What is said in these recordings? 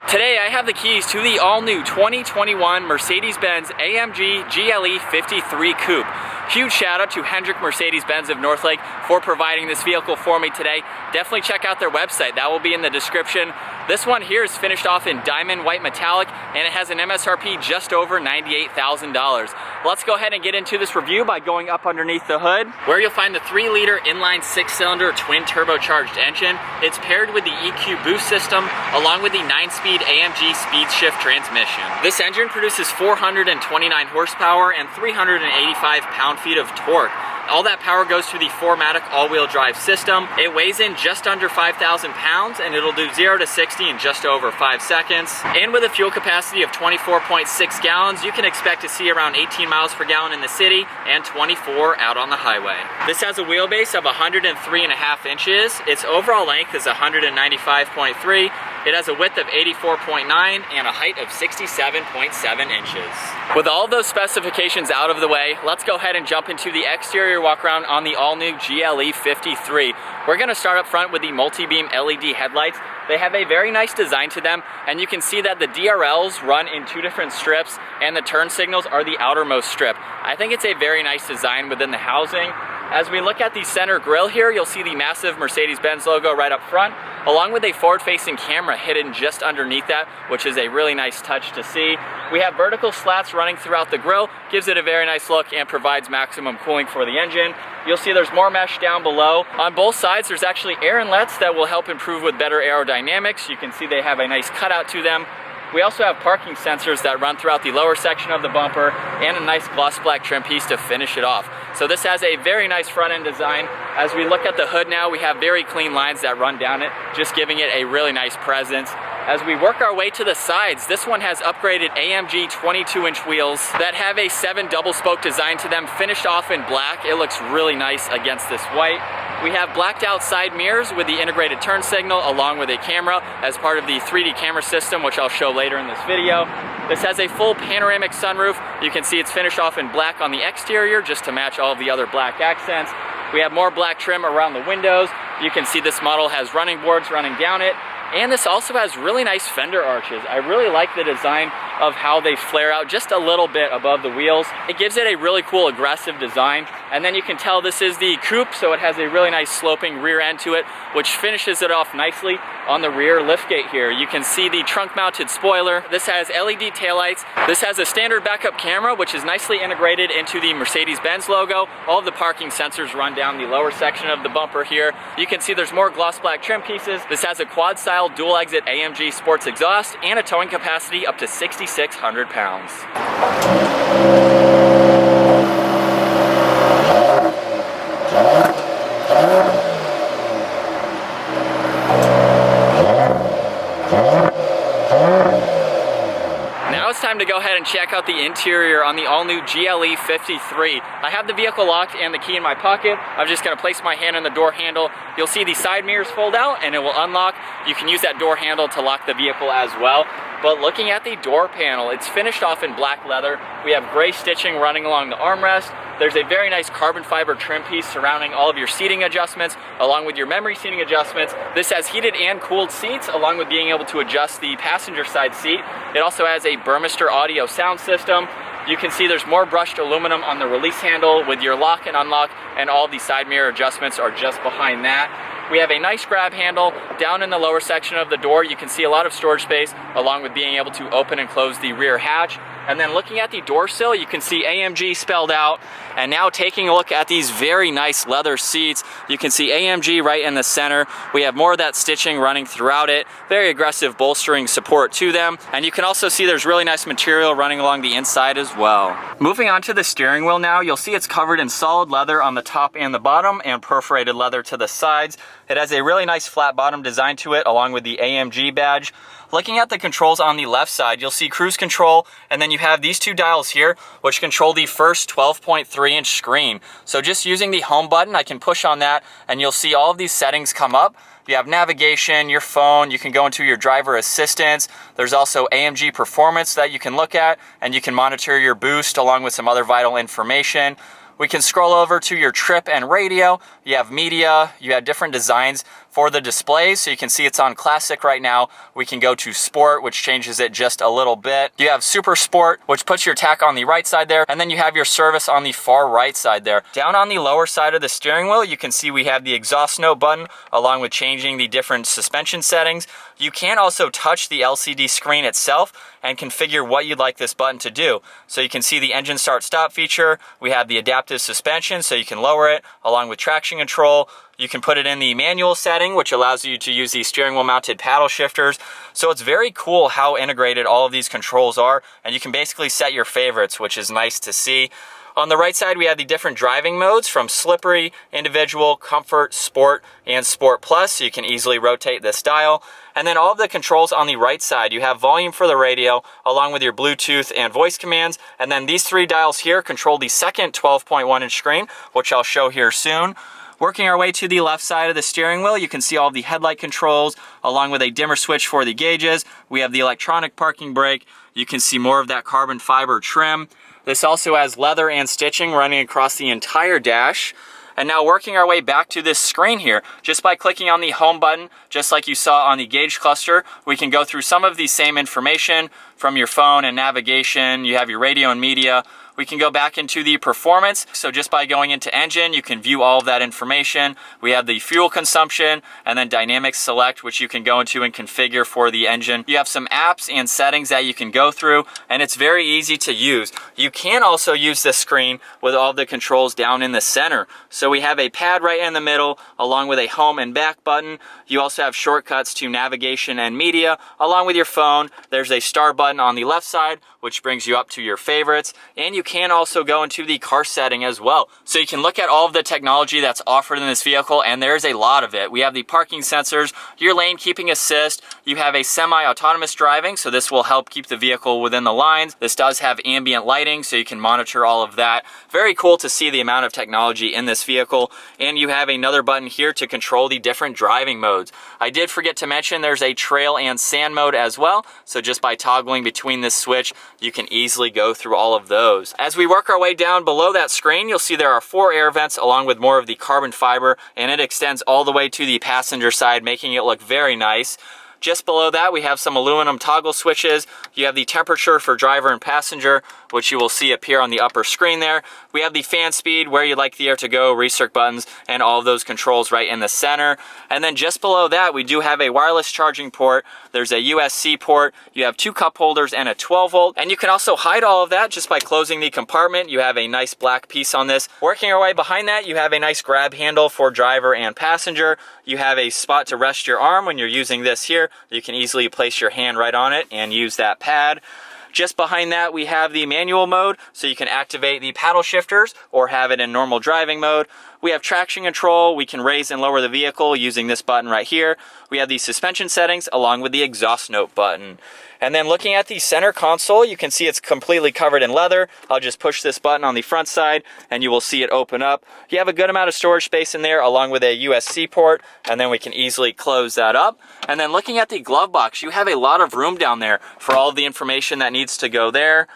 Today I have the keys to the all-new 2021 Mercedes Benz AMG GLE 53 Coupe. Huge shout out to Hendrick Mercedes Benz of Northlake for providing this vehicle for me today. Definitely check out their website, that will be in the description. This one here is finished off in diamond white metallic and it has an MSRP just over $98,000. Let's go ahead and get into this review by going up underneath the hood, where you'll find the 3-liter inline 6-cylinder twin turbocharged engine. It's paired with the EQ boost system along with the 9-speed AMG speed shift transmission. This engine produces 429 horsepower and 385 pound-feet of torque. All that power goes through the 4MATIC all-wheel drive system. It weighs in just under 5,000 pounds and it'll do 0 to 60 in just over 5 seconds. And with a fuel capacity of 24.6 gallons, you can expect to see around 18 miles per gallon in the city and 24 out on the highway. This has a wheelbase of 103.5 inches. Its overall length is 195.3. It has a width of 84.9 and a height of 67.7 inches. With all those specifications out of the way, let's go ahead and jump into the exterior walk around on the all-new GLE 53. We're going to start up front with the multi-beam LED headlights. They have a very nice design to them, and you can see that the DRLs run in 2 different strips and the turn signals are the outermost strip. I think it's a very nice design within the housing. As we look at the center grille here, you'll see the massive Mercedes Benz logo right up front, along with a forward-facing camera hidden just underneath that, which is a really nice touch to see. We have vertical slats running throughout the grille, gives it a very nice look and provides maximum cooling for the engine. You'll see there's more mesh down below. On both sides, there's actually air inlets that will help improve with better aerodynamics. You can see they have a nice cutout to them. We also have parking sensors that run throughout the lower section of the bumper and a nice gloss black trim piece to finish it off. So this has a very nice front end design. As we look at the hood now, we have very clean lines that run down it, just giving it a really nice presence. As we work our way to the sides, this one has upgraded AMG 22-inch wheels that have a 7 double spoke design to them, finished off in black. It looks really nice against this white. We have blacked out side mirrors with the integrated turn signal along with a camera as part of the 3D camera system, which I'll show later in this video. This has a full panoramic sunroof. You can see it's finished off in black on the exterior just to match all of the other black accents. We have more black trim around the windows. You can see this model has running boards running down it. And this also has really nice fender arches. I really like the design of how they flare out just a little bit above the wheels. It gives it a really cool aggressive design. And then you can tell this is the coupe, so it has a really nice sloping rear end to it, which finishes it off nicely on the rear liftgate here. You can see the trunk mounted spoiler. This has LED taillights. This has a standard backup camera, which is nicely integrated into the Mercedes Benz logo. All of the parking sensors run down the lower section of the bumper here. You can see there's more gloss black trim pieces. This has a quad style dual exit AMG sports exhaust and a towing capacity up to 6,600 pounds. Now it's time to go ahead and check out the interior on the all-new GLE 53. I have the vehicle locked and the key in my pocket. I'm just going to place my hand on the door handle. You'll see the side mirrors fold out and it will unlock. You can use that door handle to lock the vehicle as well. But looking at the door panel, it's finished off in black leather. We have gray stitching running along the armrest. There's a very nice carbon fiber trim piece surrounding all of your seating adjustments, along with your memory seating adjustments. This has heated and cooled seats, along with being able to adjust the passenger side seat. It also has a Burmester audio sound system. You can see there's more brushed aluminum on the release handle with your lock and unlock, and all the side mirror adjustments are just behind that. We have a nice grab handle down in the lower section of the door. You can see a lot of storage space, along with being able to open and close the rear hatch. And then looking at the door sill, you can see AMG spelled out. And now taking a look at these very nice leather seats, you can see AMG right in the center. We have more of that stitching running throughout it. Very aggressive bolstering support to them. And you can also see there's really nice material running along the inside as well. Moving on to the steering wheel now, you'll see it's covered in solid leather on the top and the bottom and perforated leather to the sides. It has a really nice flat bottom design to it, along with the AMG badge. Looking at the controls on the left side, you'll see cruise control, and then you have these 2 dials here, which control the first 12.3-inch screen. So just using the home button, I can push on that, and you'll see all of these settings come up. You have navigation, your phone, you can go into your driver assistance. There's also AMG performance that you can look at, and you can monitor your boost along with some other vital information. We can scroll over to your trip and radio. You have media, you have different designs For the displays, so you can see it's on classic right now. We can go to sport, which changes it just a little bit. You have super sport, which puts your tach on the right side there, and then you have your service on the far right side there. Down on the lower side of the steering wheel, you can see we have the exhaust note button along with changing the different suspension settings. You can also touch the LCD screen itself and configure what you'd like this button to do. So you can see the engine start stop feature. We have the adaptive suspension, so you can lower it along with traction control. You can put it in the manual setting, which allows you to use these steering wheel mounted paddle shifters. So it's very cool how integrated all of these controls are, and you can basically set your favorites, which is nice to see. On the right side, we have the different driving modes from slippery, individual, comfort, sport, and sport plus, so you can easily rotate this dial. And then all of the controls on the right side, you have volume for the radio, along with your Bluetooth and voice commands. And then these three dials here control the second 12.1-inch screen, which I'll show here soon. Working our way to the left side of the steering wheel, you can see all of the headlight controls, along with a dimmer switch for the gauges. We have the electronic parking brake. You can see more of that carbon fiber trim. This also has leather and stitching running across the entire dash. And now working our way back to this screen here, just by clicking on the home button, just like you saw on the gauge cluster, we can go through some of the same information from your phone and navigation. You have your radio and media. We can go back into the performance. So just by going into engine, you can view all of that information. We have the fuel consumption and then dynamic select, which you can go into and configure for the engine. You have some apps and settings that you can go through, and it's very easy to use. You can also use this screen with all the controls down in the center. So we have a pad right in the middle, along with a home and back button. You also have shortcuts to navigation and media, along with your phone. There's a star button on the left side, which brings you up to your favorites. And you can also go into the car setting as well. So you can look at all of the technology that's offered in this vehicle, and there's a lot of it. We have the parking sensors, your lane keeping assist. You have a semi-autonomous driving, so this will help keep the vehicle within the lines. This does have ambient lighting, so you can monitor all of that. Very cool to see the amount of technology in this vehicle. And you have another button here to control the different driving modes. I did forget to mention there's a trail and sand mode as well. So just by toggling between this switch, you can easily go through all of those. As we work our way down below that screen, you'll see there are 4 air vents along with more of the carbon fiber, and it extends all the way to the passenger side, making it look very nice. Just below that, we have some aluminum toggle switches. You have the temperature for driver and passenger, which you will see appear on the upper screen there. We have the fan speed, where you'd like the air to go, recirc buttons, and all of those controls right in the center. And then just below that, we do have a wireless charging port. There's a USB port. You have 2 cup holders and a 12 volt. And you can also hide all of that just by closing the compartment. You have a nice black piece on this. Working our way behind that, you have a nice grab handle for driver and passenger. You have a spot to rest your arm when you're using this here. You can easily place your hand right on it and use that pad. Just behind that, we have the manual mode, so you can activate the paddle shifters or have it in normal driving mode. We have traction control. We can raise and lower the vehicle using this button right here. We have the suspension settings along with the exhaust note button. And then looking at the center console, you can see it's completely covered in leather. I'll just push this button on the front side and you will see it open up. You have a good amount of storage space in there along with a USB port, and then we can easily close that up. And then looking at the glove box, you have a lot of room down there for all of the information that needs to go there.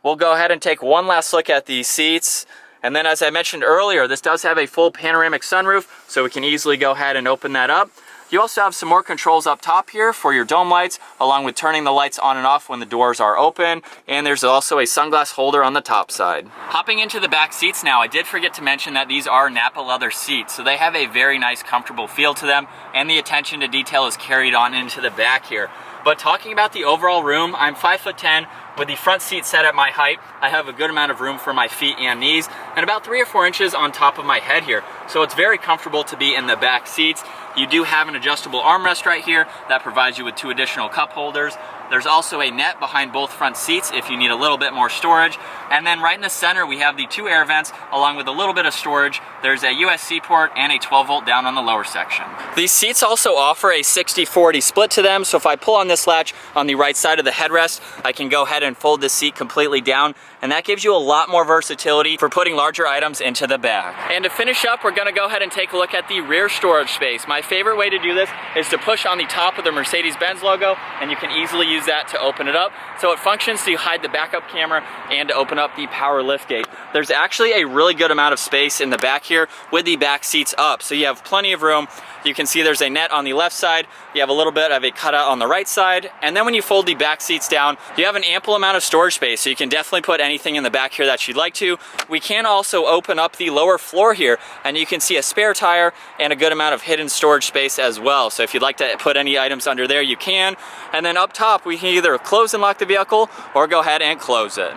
We'll go ahead and take one last look at these seats. And then as I mentioned earlier, this does have a full panoramic sunroof, so we can easily go ahead and open that up. You also have some more controls up top here for your dome lights, along with turning the lights on and off when the doors are open. And there's also a sunglass holder on the top side. Hopping into the back seats now, I did forget to mention that these are Napa leather seats, so they have a very nice, comfortable feel to them, and the attention to detail is carried on into the back here. But talking about the overall room, I'm 5'10". With the front seat set at my height, I have a good amount of room for my feet and knees, and about 3 or 4 inches on top of my head here. So it's very comfortable to be in the back seats. You do have an adjustable armrest right here that provides you with 2 additional cup holders. There's also a net behind both front seats if you need a little bit more storage. And then right in the center, we have the 2 air vents along with a little bit of storage. There's a USB port and a 12 volt down on the lower section. These seats also offer a 60-40 split to them. So if I pull on this latch on the right side of the headrest, I can go ahead and fold the seat completely down, and that gives you a lot more versatility for putting larger items into the back. And to finish up, we're gonna go ahead and take a look at the rear storage space. My favorite way to do this is to push on the top of the Mercedes Benz logo, and you can easily use that to open it up. So it functions to hide the backup camera and to open up the power liftgate. There's actually a really good amount of space in the back here with the back seats up. So you have plenty of room. You can see there's a net on the left side. You have a little bit of a cutout on the right side. And then when you fold the back seats down, you have an ample amount of storage space. So you can definitely put anything in the back here that you'd like to. We can also open up the lower floor here, and you can see a spare tire and a good amount of hidden storage space as well. So if you'd like to put any items under there, you can. And then up top, we can either close and lock the vehicle or go ahead and close it.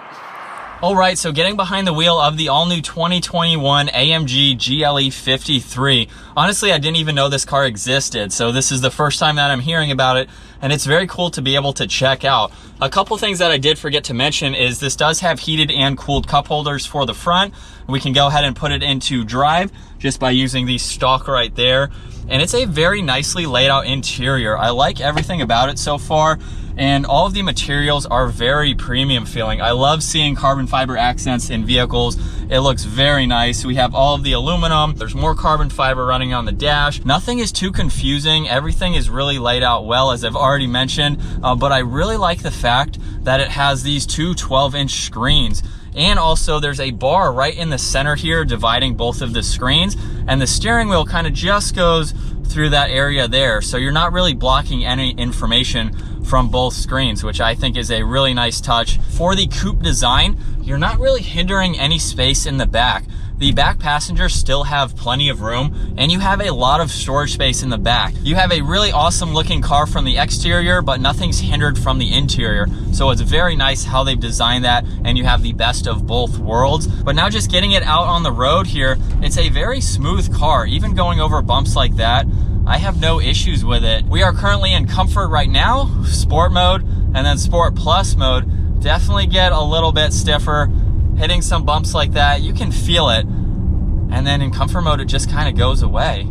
All right, so getting behind the wheel of the all-new 2021 AMG GLE 53. Honestly, I didn't even know this car existed, so this is the first time that I'm hearing about it, and it's very cool to be able to check out. A couple things that I did forget to mention is this does have heated and cooled cup holders for the front. We can go ahead and put it into drive just by using the stalk right there. And it's a very nicely laid out interior. I like everything about it so far. And all of the materials are very premium feeling. I love seeing carbon fiber accents in vehicles. It looks very nice. We have all of the aluminum. There's more carbon fiber running on the dash. Nothing is too confusing. Everything is really laid out well, as I've already mentioned. But I really like the fact that it has these two 12-inch screens. And also there's a bar right in the center here dividing both of the screens. And the steering wheel kind of just goes through that area there. So you're not really blocking any information from both screens, which I think is a really nice touch. For the coupe design, you're not really hindering any space in the back. The back passengers still have plenty of room, and you have a lot of storage space in the back. You have a really awesome looking car from the exterior, but nothing's hindered from the interior. So it's very nice how they've designed that, and you have the best of both worlds. But now just getting it out on the road here, it's a very smooth car. Even going over bumps like that, I have no issues with it. We are currently in comfort right now, sport mode, and then sport plus mode. Definitely get a little bit stiffer. Hitting some bumps like that, you can feel it. And then in comfort mode, it just kind of goes away.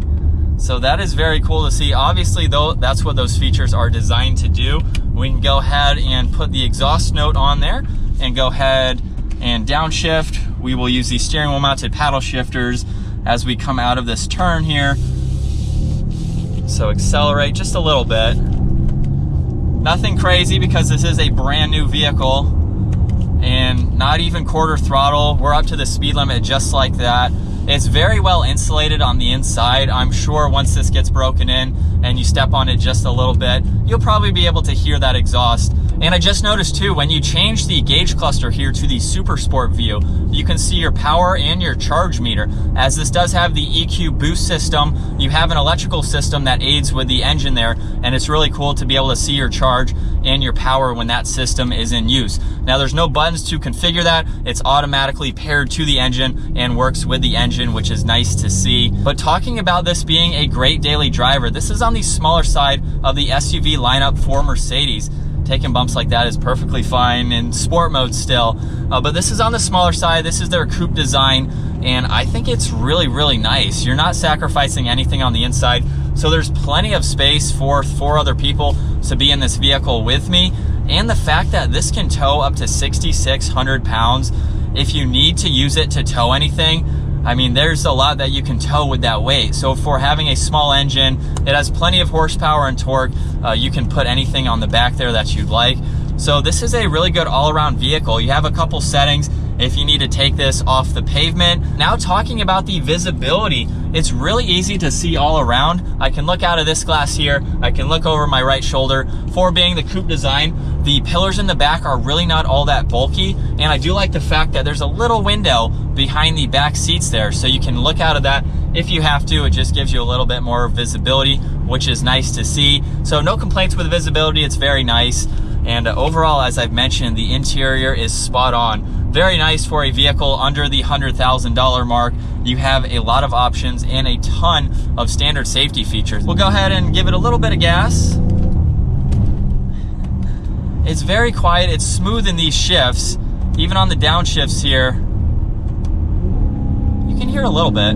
So that is very cool to see. Obviously, though, that's what those features are designed to do. We can go ahead and put the exhaust note on there and go ahead and downshift. We will use the steering wheel mounted paddle shifters as we come out of this turn here. So accelerate just a little bit. Nothing crazy because this is a brand new vehicle and not even quarter throttle. We're up to the speed limit just like that. It's very well insulated on the inside. I'm sure once this gets broken in and you step on it just a little bit, you'll probably be able to hear that exhaust. And I just noticed too, when you change the gauge cluster here to the Super Sport view, you can see your power and your charge meter. As this does have the EQ boost system, you have an electrical system that aids with the engine there, and it's really cool to be able to see your charge and your power when that system is in use. Now there's no buttons to configure that. It's automatically paired to the engine and works with the engine, which is nice to see. But talking about this being a great daily driver, this is on the smaller side of the SUV lineup for Mercedes. Taking bumps like that is perfectly fine in sport mode still, but this is on the smaller side. This is their coupe design, and I think it's really, really nice. You're not sacrificing anything on the inside, so there's plenty of space for 4 other people to be in this vehicle with me. And the fact that this can tow up to 6,600 pounds, if you need to use it to tow anything, I mean, there's a lot that you can tow with that weight. So for having a small engine, it has plenty of horsepower and torque. You can put anything on the back there that you'd like. So this is a really good all-around vehicle. You have a couple settings if you need to take this off the pavement. Now talking about the visibility, it's really easy to see all around. I can look out of this glass here. I can look over my right shoulder. For being the coupe design, the pillars in the back are really not all that bulky. And I do like the fact that there's a little window behind the back seats there, so you can look out of that if you have to. It just gives you a little bit more visibility, which is nice to see. So no complaints with visibility. It's very nice. And overall, as I've mentioned, the interior is spot on. Very nice for a vehicle under the $100,000 mark. You have a lot of options and a ton of standard safety features. We'll go ahead and give it a little bit of gas. It's very quiet. It's smooth in these shifts. Even on the downshifts here, you can hear a little bit.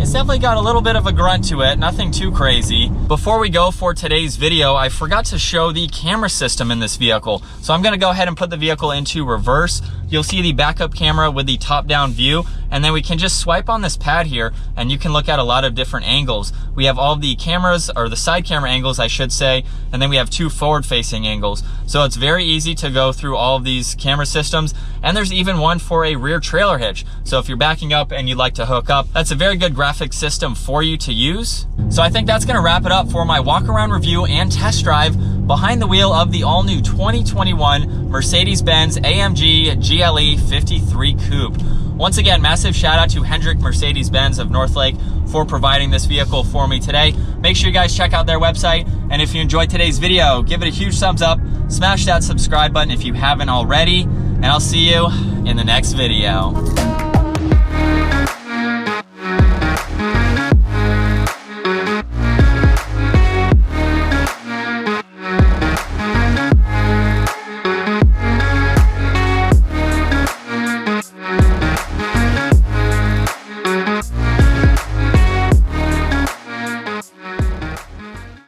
It's it's definitely got a little bit of a grunt to it, nothing too crazy. Before we go for today's video, I forgot to show the camera system in this vehicle. So I'm gonna go ahead and put the vehicle into reverse. You'll see the backup camera with the top-down view, and then we can just swipe on this pad here, and you can look at a lot of different angles. We have all the cameras, or the side camera angles, I should say, and then we have 2 forward-facing angles. So it's very easy to go through all of these camera systems, and there's even one for a rear trailer hitch. So if you're backing up and you'd like to hook up, that's a very good graphic system for you to use. So I think that's gonna wrap it up for my walk-around review and test drive behind the wheel of the all-new 2021 Mercedes Benz AMG GLE 53 Coupe. Once again, massive shout out to Hendrick Mercedes Benz of Northlake for providing this vehicle for me today. Make sure you guys check out their website, and if you enjoyed today's video, give it a huge thumbs up, smash that subscribe button if you haven't already, and I'll see you in the next video.